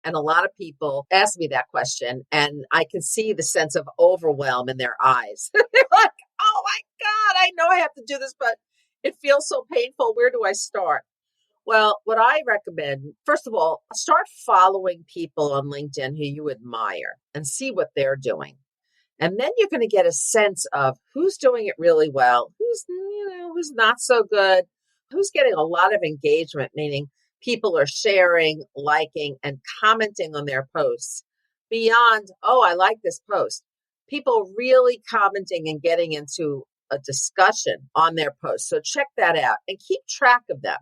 And a lot of people ask me that question, and I can see the sense of overwhelm in their eyes. They're like, oh my God, I know I have to do this, but it feels so painful. Where do I start? Well, what I recommend, first of all, start following people on LinkedIn who you admire and see what they're doing. And then you're going to get a sense of who's doing it really well, who's not so good, who's getting a lot of engagement, meaning people are sharing, liking, and commenting on their posts beyond, oh, I like this post. People really commenting and getting into a discussion on their posts. So check that out and keep track of them.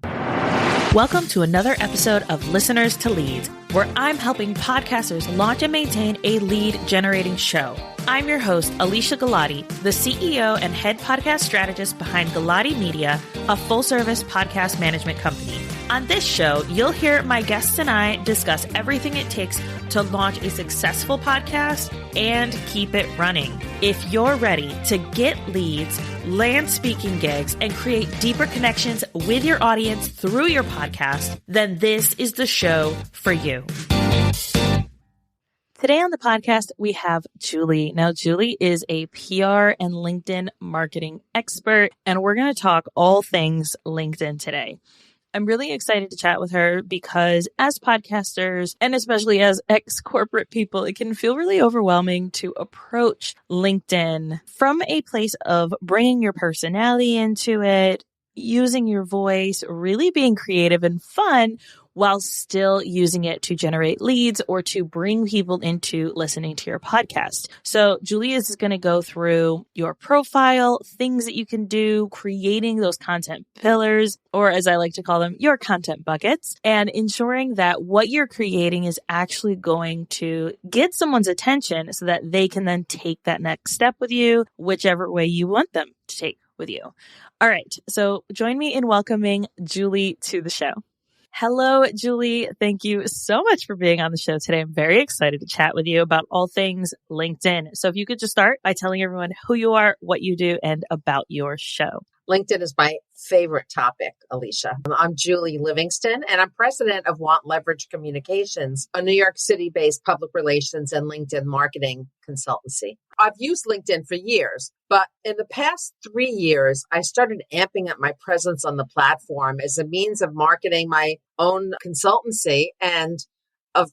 Welcome to another episode of Listeners to Leads, where I'm helping podcasters launch and maintain a lead generating show. I'm your host, Alesia Galati, the CEO and head podcast strategist behind Galati Media, a full-service podcast management company. On this show, you'll hear my guests and I discuss everything it takes to launch a successful podcast and keep it running. If you're ready to get leads, land speaking gigs, and create deeper connections with your audience through your podcast, then this is the show for you. Today on the podcast, we have Julie. Now, Julie is a PR and LinkedIn marketing expert, and we're going to talk all things LinkedIn today. I'm really excited to chat with her because as podcasters, and especially as ex-corporate people, it can feel really overwhelming to approach LinkedIn from a place of bringing your personality into it, using your voice, really being creative and fun, while still using it to generate leads or to bring people into listening to your podcast. So Julie is going to go through your profile, things that you can do, creating those content pillars, or as I like to call them, your content buckets, and ensuring that what you're creating is actually going to get someone's attention so that they can then take that next step with you, whichever way you want them to take with you. All right. So join me in welcoming Julie to the show. Hello, Julie. Thank you so much for being on the show today. I'm very excited to chat with you about all things LinkedIn. So if you could just start by telling everyone who you are, what you do, and about your show. LinkedIn is my favorite topic, Alesia. I'm Julie Livingston, and I'm president of Want Leverage Communications, a New York City-based public relations and LinkedIn marketing consultancy. I've used LinkedIn for years, but in the past 3 years, I started amping up my presence on the platform as a means of marketing my own consultancy and a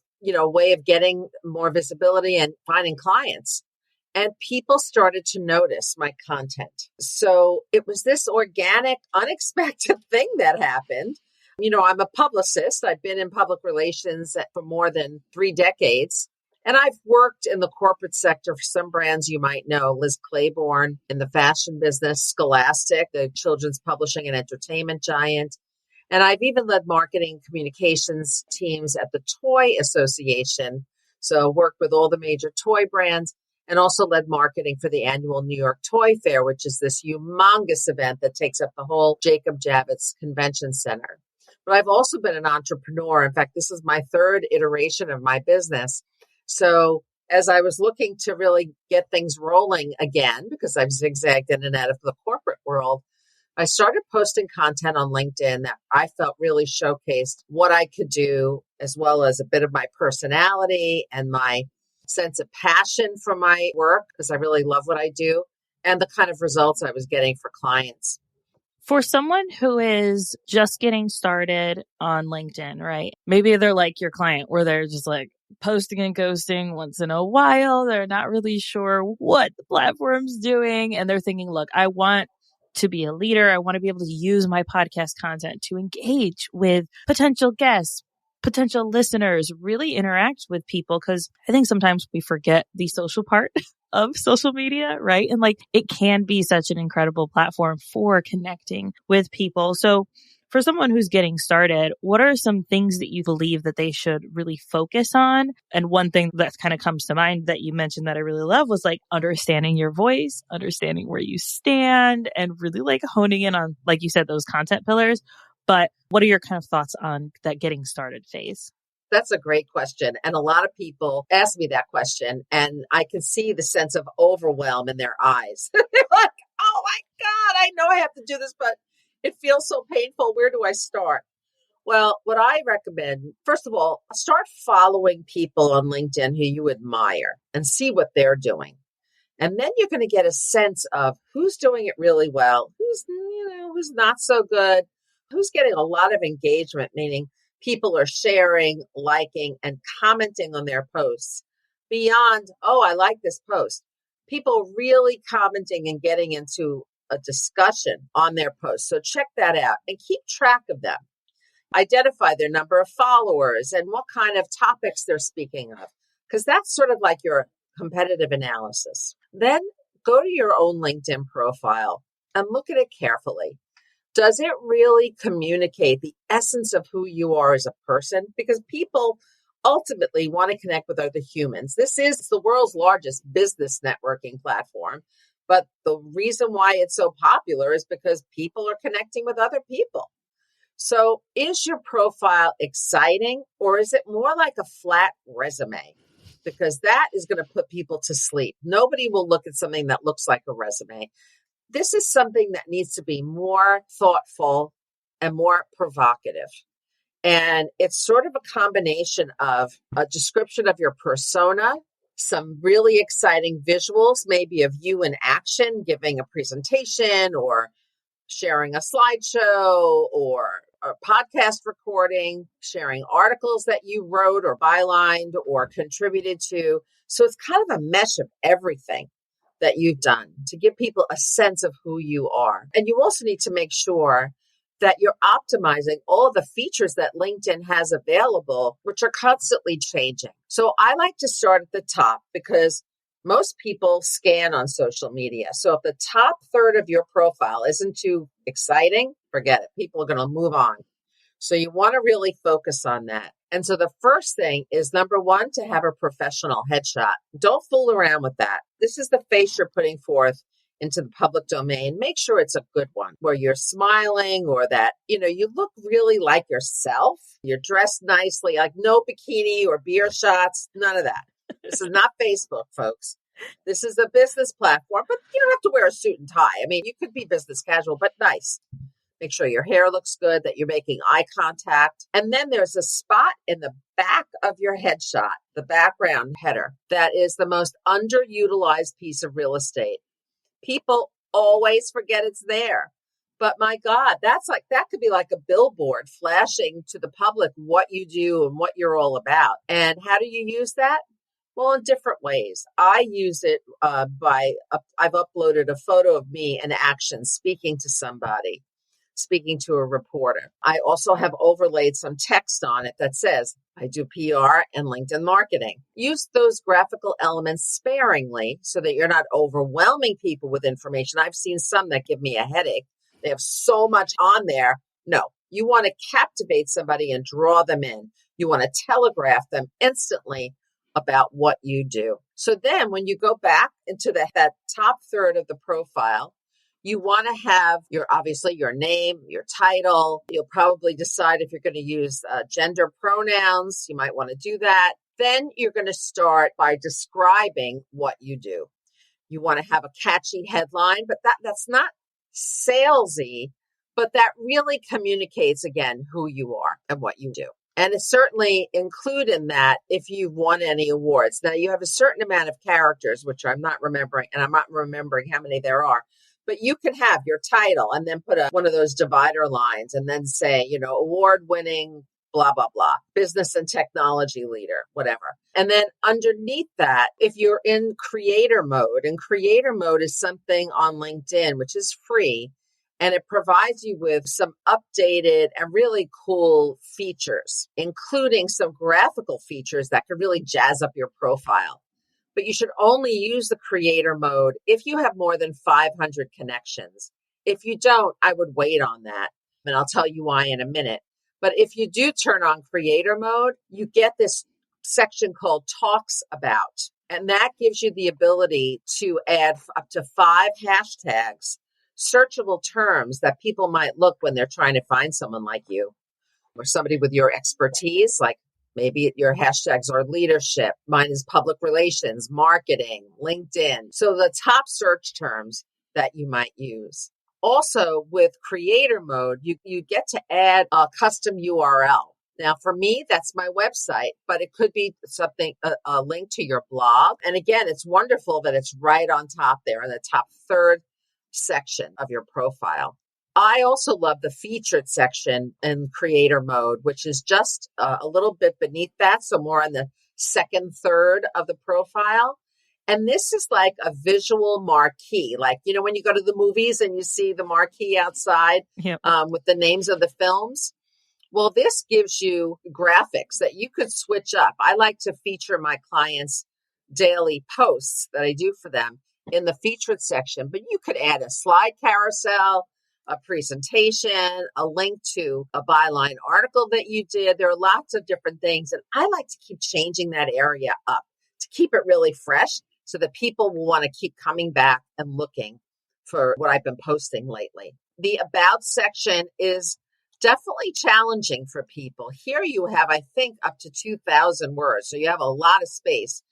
way of getting more visibility and finding clients. And people started to notice my content. So it was this organic, unexpected thing that happened. I'm a publicist. I've been in public relations for more than 3 decades. And I've worked in the corporate sector for some brands you might know, Liz Claiborne in the fashion business, Scholastic, the children's publishing and entertainment giant. And I've even led marketing communications teams at the Toy Association. So worked with all the major toy brands and also led marketing for the annual New York Toy Fair, which is this humongous event that takes up the whole Jacob Javits Convention Center. But I've also been an entrepreneur. In fact, this is my 3rd iteration of my business. So as I was looking to really get things rolling again, because I've zigzagged in and out of the corporate world, I started posting content on LinkedIn that I felt really showcased what I could do, as well as a bit of my personality and my sense of passion for my work, because I really love what I do, and the kind of results I was getting for clients. For someone who is just getting started on LinkedIn, right? Maybe they're like your client where they're just like posting and ghosting once in a while. They're not really sure what the platform's doing. And they're thinking, look, I want to be a leader. I want to be able to use my podcast content to engage with potential guests, potential listeners, really interact with people. Because I think sometimes we forget the social part of social media, right? And it can be such an incredible platform for connecting with people. So for someone who's getting started, what are some things that you believe that they should really focus on? And one thing that kind of comes to mind that you mentioned that I really love was understanding your voice, understanding where you stand, and really honing in on, like you said, those content pillars. But what are your kind of thoughts on that getting started phase? That's a great question. And a lot of people ask me that question, and I can see the sense of overwhelm in their eyes. They're like, oh my God, I know I have to do this, but it feels so painful. Where do I start? Well, what I recommend, first of all, start following people on LinkedIn who you admire and see what they're doing. And then you're going to get a sense of who's doing it really well, who's not so good, who's getting a lot of engagement, meaning people are sharing, liking, and commenting on their posts beyond, oh, I like this post. People really commenting and getting into a discussion on their posts. So check that out and keep track of them. Identify their number of followers and what kind of topics they're speaking of, because that's sort of like your competitive analysis. Then go to your own LinkedIn profile and look at it carefully. Does it really communicate the essence of who you are as a person? Because people ultimately want to connect with other humans. This is the world's largest business networking platform. But the reason why it's so popular is because people are connecting with other people. So is your profile exciting, or is it more like a flat resume? Because that is going to put people to sleep. Nobody will look at something that looks like a resume. This is something that needs to be more thoughtful and more provocative. And it's sort of a combination of a description of your persona, some really exciting visuals, maybe of you in action, giving a presentation or sharing a slideshow or a podcast recording, sharing articles that you wrote or bylined or contributed to. So it's kind of a mesh of everything that you've done to give people a sense of who you are. And you also need to make sure that you're optimizing all the features that LinkedIn has available, which are constantly changing. So I like to start at the top because most people scan on social media. So if the top third of your profile isn't too exciting, forget it. People are going to move on. So you want to really focus on that. And so the first thing is, number one, to have a professional headshot. Don't fool around with that. This is the face you're putting forth into the public domain. Make sure it's a good one where you're smiling or that, you look really like yourself. You're dressed nicely, like no bikini or beer shots, none of that. This is not Facebook, folks. This is a business platform, but you don't have to wear a suit and tie. I mean, you could be business casual, but nice. Make sure your hair looks good, that you're making eye contact. And then there's a spot in the back of your headshot, the background header, that is the most underutilized piece of real estate. People always forget it's there. But my God, that could be like a billboard flashing to the public what you do and what you're all about. And how do you use that? Well, in different ways. I use it I've uploaded a photo of me in action speaking to somebody, speaking to a reporter. I also have overlaid some text on it that says, I do PR and LinkedIn marketing. Use those graphical elements sparingly so that you're not overwhelming people with information. I've seen some that give me a headache. They have so much on there. No, you want to captivate somebody and draw them in. You want to telegraph them instantly about what you do. So then when you go back into that top third of the profile, you want to have obviously your name, your title. You'll probably decide if you're going to use gender pronouns. You might want to do that. Then you're going to start by describing what you do. You want to have a catchy headline, but that's not salesy, but that really communicates, again, who you are and what you do. And it's certainly include in that if you've won any awards. Now, you have a certain amount of characters, which I'm not remembering, and I'm not remembering how many there are. But you can have your title and then put one of those divider lines and then say, award-winning, blah, blah, blah, business and technology leader, whatever. And then underneath that, if you're in creator mode, and creator mode is something on LinkedIn, which is free, and it provides you with some updated and really cool features, including some graphical features that could really jazz up your profile. But you should only use the creator mode if you have more than 500 connections. If you don't, I would wait on that. And I'll tell you why in a minute. But if you do turn on creator mode, you get this section called Talks About. And that gives you the ability to add up to 5 hashtags, searchable terms that people might look when they're trying to find someone like you or somebody with your expertise, like maybe your hashtags are leadership. Mine is public relations, marketing, LinkedIn. So the top search terms that you might use. Also, with creator mode, you get to add a custom URL. Now, for me, that's my website, but it could be something, a link to your blog. And again, it's wonderful that it's right on top there in the top third section of your profile. I also love the featured section in creator mode, which is just a little bit beneath that. So more on the second third of the profile. And this is like a visual marquee. Like, when you go to the movies and you see the marquee outside with the names of the films. Well, this gives you graphics that you could switch up. I like to feature my clients' daily posts that I do for them in the featured section, but you could add a slide carousel, a presentation, a link to a byline article that you did. There are lots of different things, and I like to keep changing that area up to keep it really fresh so that people will want to keep coming back and looking for what I've been posting lately. The About section is definitely challenging for people. Here you have, I think, up to 2,000 words. So you have a lot of space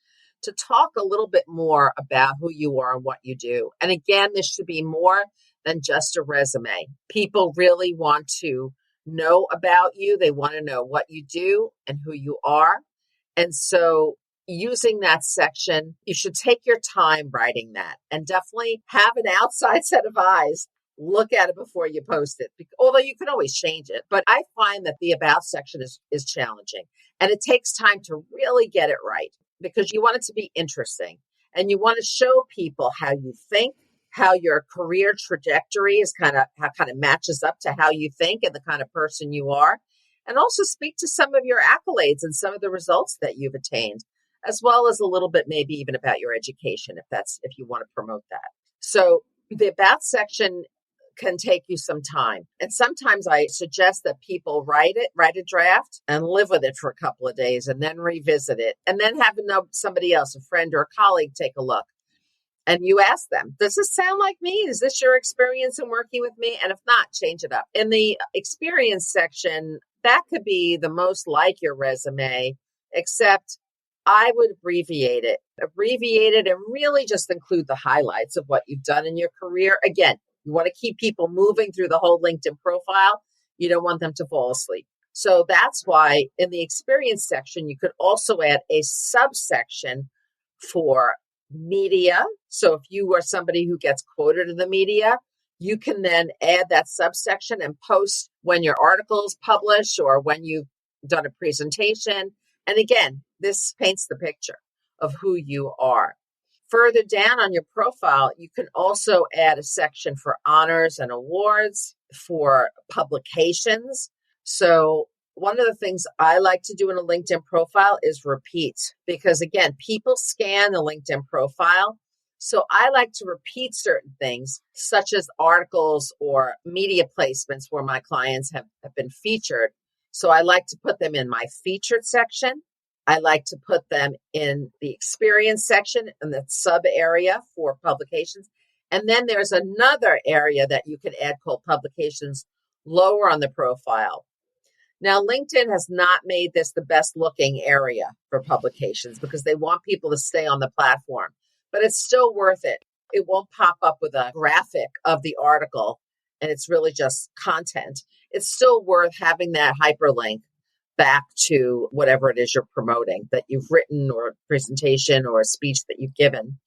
to talk a little bit more about who you are and what you do. And again, this should be more than just a resume. People really want to know about you. They want to know what you do and who you are. And so using that section, you should take your time writing that and definitely have an outside set of eyes look at it before you post it, although you can always change it. But I find that the About section is challenging, and it takes time to really get it right because you want it to be interesting and you want to show people how you think, how your career trajectory is kind of matches up to how you think and the kind of person you are, and also speak to some of your accolades and some of the results that you've attained, as well as a little bit maybe even about your education if you want to promote that. So the About section can take you some time. And sometimes I suggest that people write a draft and live with it for a couple of days and then revisit it and then have somebody else, a friend or a colleague, take a look. And you ask them, does this sound like me? Is this your experience in working with me? And if not, change it up. In the experience section, that could be the most like your resume, except I would abbreviate it and really just include the highlights of what you've done in your career. Again, you want to keep people moving through the whole LinkedIn profile. You don't want them to fall asleep. So that's why in the experience section, you could also add a subsection for media. So if you are somebody who gets quoted in the media, you can then add that subsection and post when your article is published or when you've done a presentation. And again, this paints the picture of who you are. Further down on your profile, you can also add a section for honors and awards, for publications. So one of the things I like to do in a LinkedIn profile is repeat, because again, people scan the LinkedIn profile. So I like to repeat certain things, such as articles or media placements where my clients have been featured. So I like to put them in my featured section. I like to put them in the experience section in the sub area for publications. And then there's another area that you can add called publications lower on the profile. Now, LinkedIn has not made this the best looking area for publications because they want people to stay on the platform, but it's still worth it. It won't pop up with a graphic of the article and it's really just content. It's still worth having that hyperlink back to whatever it is you're promoting that you've written or a presentation or a speech that you've given.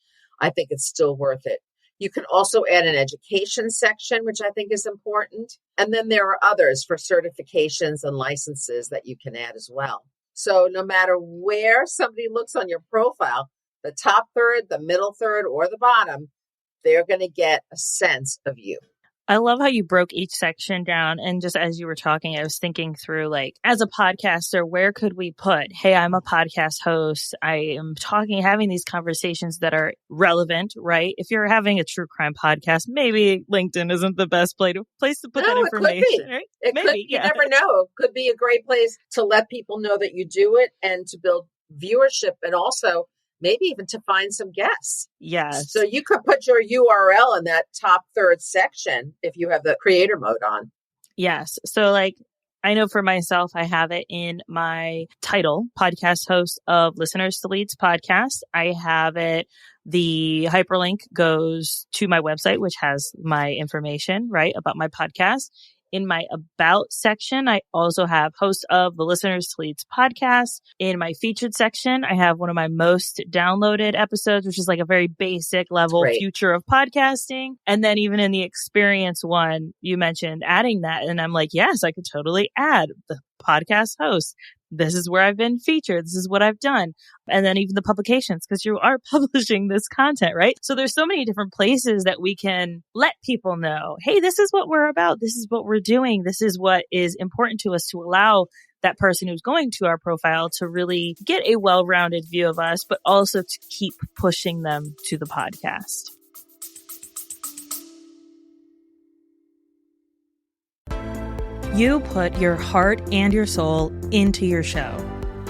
I think it's still worth it. You can also add an education section, which I think is important. And then there are others for certifications and licenses that you can add as well. So no matter where somebody looks on your profile, the top third, the middle third, or the bottom, they're going to get a sense of you. I love how you broke each section down. And just as you were talking, I was thinking through, like, as a podcaster, where could we put, hey, I'm a podcast host. I am having these conversations that are relevant, right? If you're having a true crime podcast, maybe LinkedIn isn't the best place to put that information. It could be. Right? It could, you never know. It could be a great place to let people know that you do it and to build viewership and also maybe even to find some guests. Yes. So you could put your URL in that top third section if you have the creator mode on. Yes. So like I know for myself, I have it in my title, podcast host of Listeners to Leads podcast. I have it. The hyperlink goes to my website, which has my information, right, about my podcast. In my About section, I also have host of the Listeners to Leads podcast. In my featured section, I have one of my most downloaded episodes, which is like a very basic level future of podcasting. And then even in the experience one, you mentioned adding that. And I'm like, yes, I could totally add the podcast host. This is where I've been featured. This is what I've done. And then even the publications, because you are publishing this content, right? So there's so many different places that we can let people know, hey, this is what we're about. This is what we're doing. This is what is important to us, to allow that person who's going to our profile to really get a well-rounded view of us, but also to keep pushing them to the podcast. You put your heart and your soul into your show.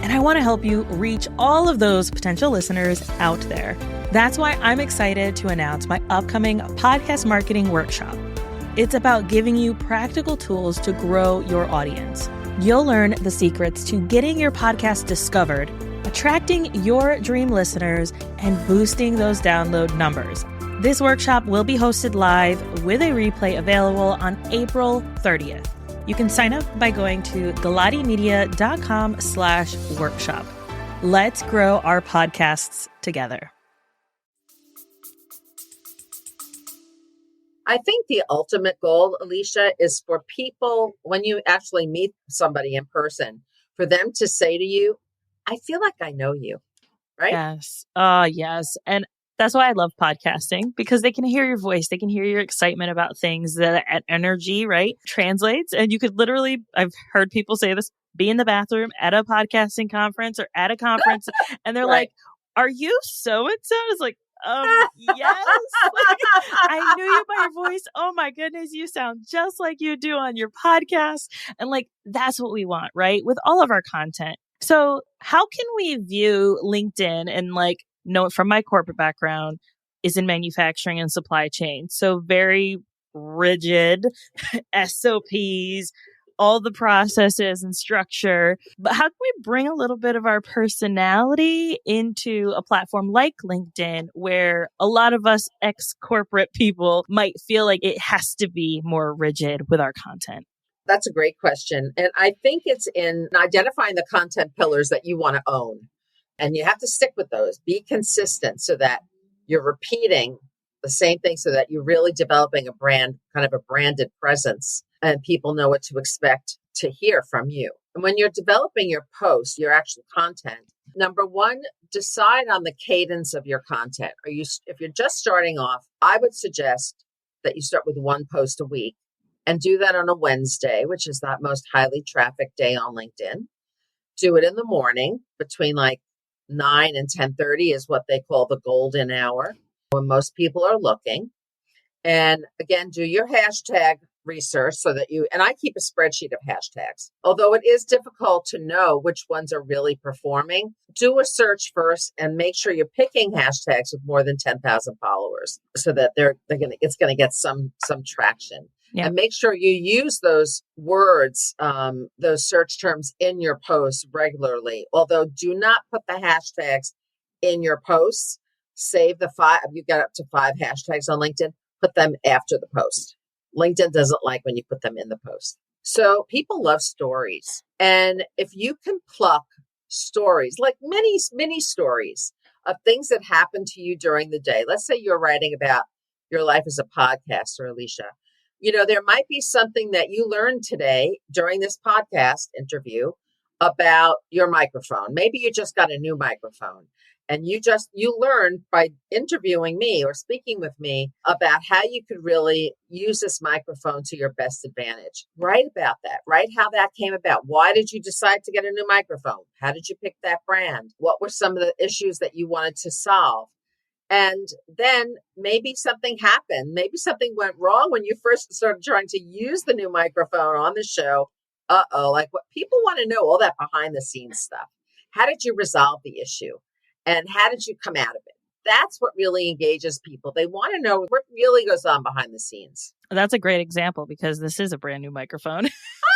And I want to help you reach all of those potential listeners out there. That's why I'm excited to announce my upcoming podcast marketing workshop. It's about giving you practical tools to grow your audience. You'll learn the secrets to getting your podcast discovered, attracting your dream listeners, and boosting those download numbers. This workshop will be hosted live with a replay available on April 30th. You can sign up by going to galatimedia.com/workshop. Let's grow our podcasts together. I think the ultimate goal, Alesia, is for people, when you actually meet somebody in person, for them to say to you, I feel like I know you, right? Yes. Yes. And that's why I love podcasting, because they can hear your voice. They can hear your excitement about things, that energy, right, translates. And you could literally, I've heard people say this, be in the bathroom at a podcasting conference or at a conference. And they're like, are you so-and-so? It's like, yes. Like, I knew you by your voice. Oh my goodness. You sound just like you do on your podcast. And like, that's what we want, right? With all of our content. So how can we view LinkedIn and like, know it from my corporate background is in manufacturing and supply chain. So very rigid SOPs, all the processes and structure. But how can we bring a little bit of our personality into a platform like LinkedIn, where a lot of us ex-corporate people might feel like it has to be more rigid with our content? That's a great question. And I think it's in identifying the content pillars that you want to own. And you have to stick with those. Be consistent so that you're repeating the same thing, so that you're really developing a brand, kind of a branded presence, and people know what to expect to hear from you. And when you're developing your post, your actual content, number one, decide on the cadence of your content. If you're just starting off, I would suggest that you start with one post a week and do that on a Wednesday, which is that most highly trafficked day on LinkedIn. Do it in the morning between like 9 and 10:30 is what they call the golden hour, when most people are looking. And again, do your hashtag research so that and I keep a spreadsheet of hashtags. Although it is difficult to know which ones are really performing, do a search first and make sure you're picking hashtags with more than 10,000 followers so that it's going to get some traction. Yeah. And make sure you use those words, those search terms in your posts regularly. Although do not put the hashtags in your posts. Save the 5. You got up to 5 hashtags on LinkedIn. Put them after the post. LinkedIn doesn't like when you put them in the post. So people love stories. And if you can pluck stories, like many stories of things that happened to you during the day. Let's say you're writing about your life as a podcaster, Alesia. You know, there might be something that you learned today during this podcast interview about your microphone. Maybe you just got a new microphone and you learned by interviewing me or speaking with me about how you could really use this microphone to your best advantage. Write about that. Write how that came about. Why did you decide to get a new microphone? How did you pick that brand? What were some of the issues that you wanted to solve? And then maybe something happened. Maybe something went wrong when you first started trying to use the new microphone on the show. Like what people want to know, all that behind the scenes stuff. How did you resolve the issue? And how did you come out of it? That's what really engages people. They want to know what really goes on behind the scenes. That's a great example because this is a brand new microphone.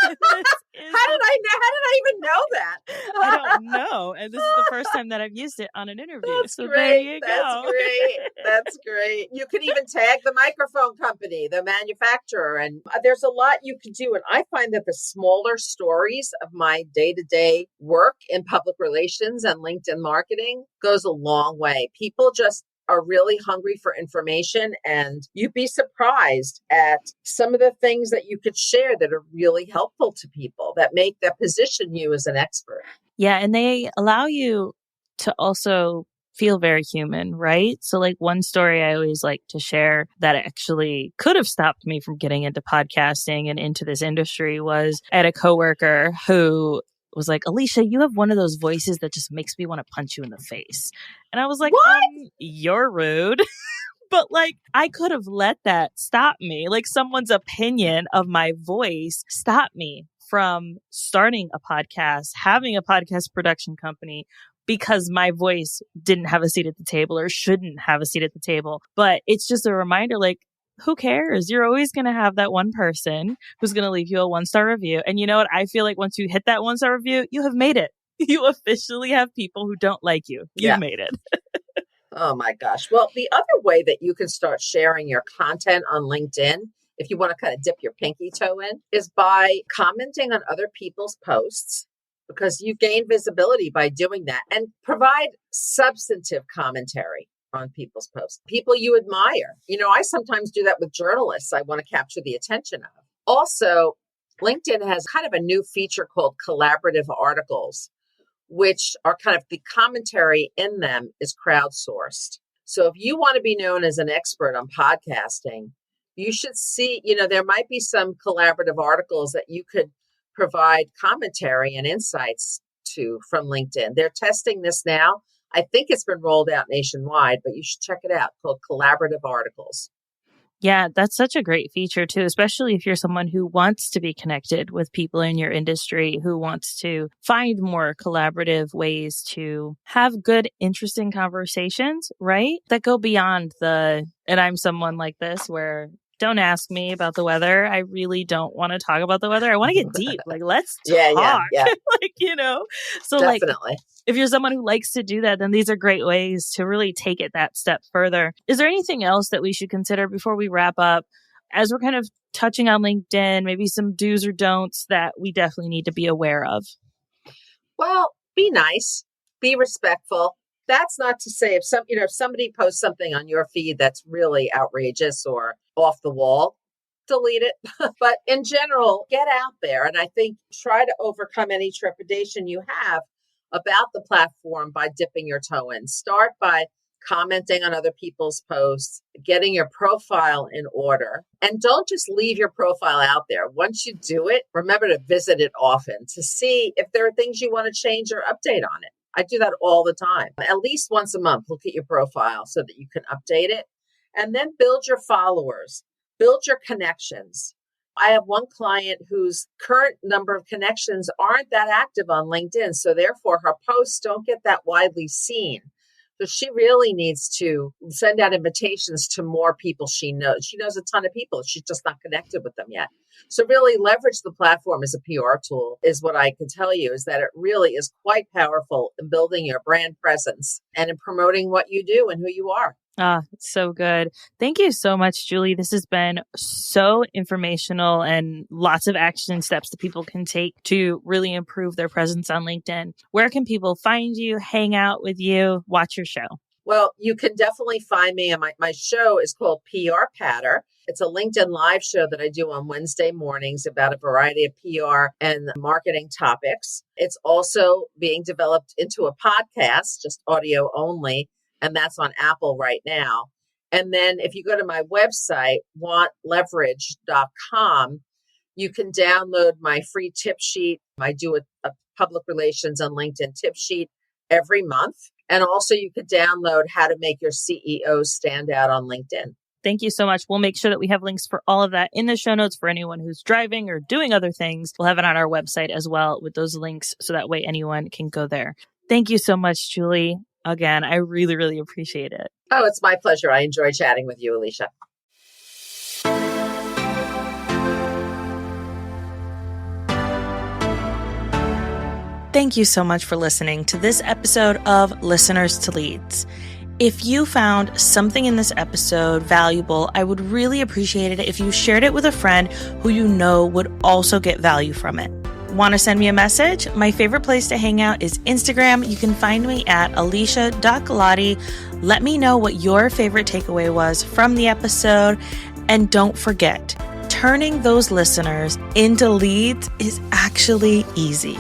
How did I even know that? I don't know. And this is the first time that I've used it on an interview. That's so great. There you That's go. great. That's great. You could even tag the microphone company, the manufacturer, and there's a lot you could do. And I find that the smaller stories of my day-to-day work in public relations and LinkedIn marketing goes a long way. People just are really hungry for information, and you'd be surprised at some of the things that you could share that are really helpful to people that position you as an expert. Yeah, and they allow you to also feel very human, right? So like one story I always like to share that actually could have stopped me from getting into podcasting and into this industry was I had a coworker who was like, Alesia, you have one of those voices that just makes me want to punch you in the face. And I was like, what? You're rude. But like, I could have let that stop me. Like someone's opinion of my voice stopped me from starting a podcast, having a podcast production company, because my voice didn't have a seat at the table or shouldn't have a seat at the table. But it's just a reminder, like, who cares? You're always going to have that one person who's going to leave you a 1-star review. And you know what? I feel like once you hit that 1-star review, you have made it. You officially have people who don't like you. You've made it. Oh my gosh. Well, the other way that you can start sharing your content on LinkedIn, if you want to kind of dip your pinky toe in, is by commenting on other people's posts, because you gain visibility by doing that, and provide substantive commentary on people's posts. People you admire. I sometimes do that with journalists I want to capture the attention of. Also, LinkedIn has kind of a new feature called collaborative articles, which are kind of the commentary in them is crowdsourced. So if you want to be known as an expert on podcasting, you should see, there might be some collaborative articles that you could provide commentary and insights to from LinkedIn. They're testing this now. I think it's been rolled out nationwide, but you should check it out, called collaborative articles. Yeah, that's such a great feature too, especially if you're someone who wants to be connected with people in your industry, who wants to find more collaborative ways to have good, interesting conversations, right? That go beyond and I'm someone like this where don't ask me about the weather. I really don't want to talk about the weather. I want to get deep. Like, let's talk. Yeah. So definitely. If you're someone who likes to do that, then these are great ways to really take it that step further. Is there anything else that we should consider before we wrap up? As we're kind of touching on LinkedIn, maybe some do's or don'ts that we definitely need to be aware of? Well, be nice, be respectful. That's not to say if somebody posts something on your feed that's really outrageous or off the wall, delete it. But in general, get out there. And I think try to overcome any trepidation you have about the platform by dipping your toe in. Start by commenting on other people's posts, getting your profile in order. And don't just leave your profile out there. Once you do it, remember to visit it often to see if there are things you want to change or update on it. I do that all the time. At least once a month, look at your profile so that you can update it. And then build your followers, build your connections. I have one client whose current number of connections aren't that active on LinkedIn. So therefore, her posts don't get that widely seen. So she really needs to send out invitations to more people she knows. She knows a ton of people. She's just not connected with them yet. So really leverage the platform as a PR tool is what I can tell you, is that it really is quite powerful in building your brand presence and in promoting what you do and who you are. It's so good. Thank you so much, Julie. This has been so informational and lots of action steps that people can take to really improve their presence on LinkedIn. Where can people find you, hang out with you, watch your show? Well, you can definitely find me. And my show is called PR Patter. It's a LinkedIn live show that I do on Wednesday mornings about a variety of PR and marketing topics. It's also being developed into a podcast, just audio only. And that's on Apple right now. And then if you go to my website, wantleverage.com, you can download my free tip sheet. I do a public relations and LinkedIn tip sheet every month. And also you could download how to make your CEO stand out on LinkedIn. Thank you so much. We'll make sure that we have links for all of that in the show notes for anyone who's driving or doing other things. We'll have it on our website as well with those links, so that way anyone can go there. Thank you so much, Julie. Again, I really, really appreciate it. Oh, it's my pleasure. I enjoy chatting with you, Alesia. Thank you so much for listening to this episode of Listeners to Leads. If you found something in this episode valuable, I would really appreciate it if you shared it with a friend who you know would also get value from it. Want to send me a message? My favorite place to hang out is Instagram. You can find me at alesia.galati. Let me know what your favorite takeaway was from the episode. And don't forget, turning those listeners into leads is actually easy.